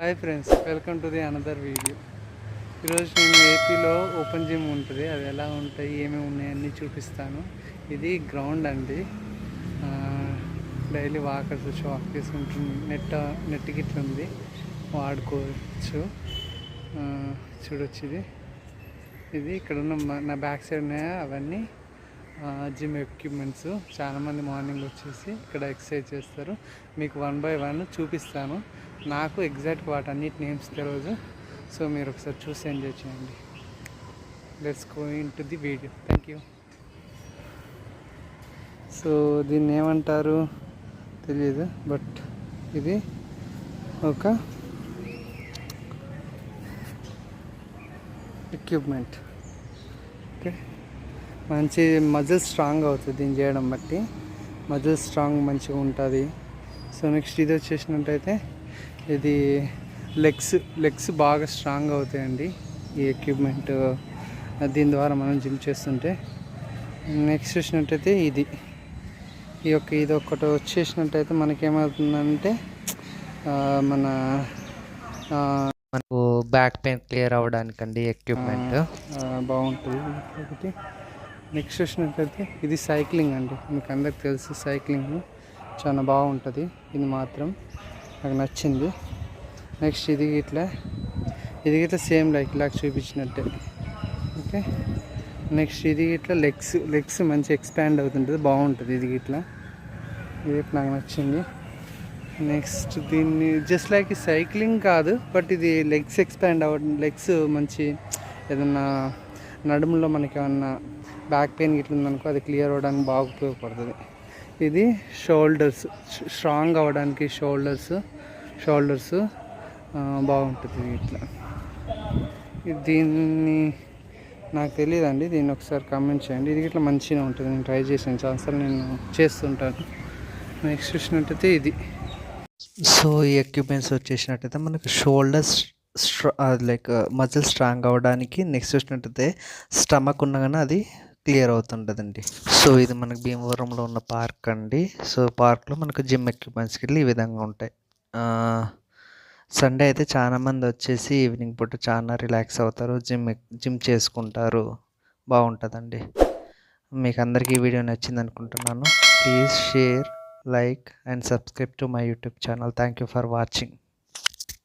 Hi friends, welcome to the another video. ఈరోజు నేను ఏపీలో ఓపెన్ జిమ్ ఉంటుంది, అది ఎలా ఉంటాయి ఏమేమి ఉన్నాయన్నీ చూపిస్తాను. ఇది గ్రౌండ్ అండి. డైలీ వాకర్స్ వచ్చి వాక్ చేసుకుంటుంది. నెట్ గిట్ల ఉంది, వాడుకోవచ్చు. చూడొచ్చు. ఇది ఇక్కడ ఉన్న నా బ్యాక్ సైడ్ ఉన్నాయా అవన్నీ జిమ్ ఎక్విప్మెంట్స్. చాలామంది మార్నింగ్ వచ్చేసి ఇక్కడ ఎక్సర్సైజ్ చేస్తారు. మీకు 1 by 1 చూపిస్తాను. నాకు ఎగ్జాక్ట్ వాటన్నిటి నేమ్స్ తెలియదు, సో మీరు ఒకసారి చూసి ఎంజాయ్ చేయండి. Let's go into the video. Thank you. So దీన్ని ఏమంటారు తెలియదు, బట్ ఇది ఒక ఎక్విప్మెంట్. ఓకే, మంచి మజిల్ స్ట్రాంగ్ అవుతుంది దీన్ని చేయడం బట్టి. మజిల్ స్ట్రాంగ్ మంచిగా ఉంటుంది. సో నెక్స్ట్ ఇది వచ్చేసినట్టయితే ఇది లెగ్స్ బాగా స్ట్రాంగ్ అవుతాయండి ఈ ఎక్విప్మెంట్. దీని ద్వారా మనం జిమ్ చేస్తుంటే. నెక్స్ట్ వచ్చినట్టయితే ఇది ఒకటి వచ్చేసినట్టయితే మనకేమవుతుందంటే మనకు బ్యాక్ పెయిన్ క్లియర్ అవ్వడానికండి ఎక్విప్మెంట్ బాగుంటుంది. ఒకటి నెక్స్ట్ వచ్చినట్టయితే ఇది సైక్లింగ్ అండి. మీకు అందరికి తెలుసు సైక్లింగ్ చాలా బాగుంటుంది. ఇది మాత్రం నాకు నచ్చింది. నెక్స్ట్ ఇది ఇట్లా సేమ్ ఇలా చూపించినట్టే. ఓకే, నెక్స్ట్ ఇది ఇట్లా లెగ్స్ మంచి ఎక్స్పాండ్ అవుతుంటుంది, బాగుంటుంది. ఇది నాకు నచ్చింది. నెక్స్ట్ దీన్ని జస్ట్ లైక్ సైక్లింగ్ కాదు, బట్ ఇది లెగ్స్ ఎక్స్పాండ్ అవ్వడం, లెగ్స్ మంచి ఏదన్నా నడుములో మనకి ఏమన్నా బ్యాక్ పెయిన్ గిట్ల ఉందనుకో అది క్లియర్ అవ్వడానికి బాగా ఉపయోగపడుతుంది. ఇది షోల్డర్స్ స్ట్రాంగ్ అవ్వడానికి, షోల్డర్స్ బాగుంటుంది ఇట్లా. దీన్ని నాకు తెలియదండి, దీన్ని ఒకసారి కామెంట్ చేయండి. ఇది ఇట్లా మంచిగా ఉంటుంది, నేను ట్రై చేసాను చాలాసార్లు, నేను చేస్తుంటాను. నెక్స్ట్ చూసినట్టయితే ఇది. సో ఈ ఎక్విప్మెంట్స్ వచ్చేసినట్టయితే మనకు షోల్డర్స్ లైక్ మజిల్ స్ట్రాంగ్ అవ్వడానికి. నెక్స్ట్ వచ్చినట్టయితే స్టమక్ ఉన్నా కానీ అది క్లియర్ అవుతుంటుందండి. సో ఇది మనకు భీమవరంలో ఉన్న పార్క్ అండి. సో పార్క్లో మనకు జిమ్ ఎక్విప్మెంట్స్కి ఈ విధంగా ఉంటాయి. సండే అయితే చాలామంది వచ్చేసి ఈవినింగ్ పూట చాలా రిలాక్స్ అవుతారు, జిమ్ చేసుకుంటారు. బాగుంటుందండి. మీకు అందరికీ ఈ వీడియో నచ్చింది అనుకుంటున్నాను. Please share, like and subscribe to my YouTube channel. Thank you for watching.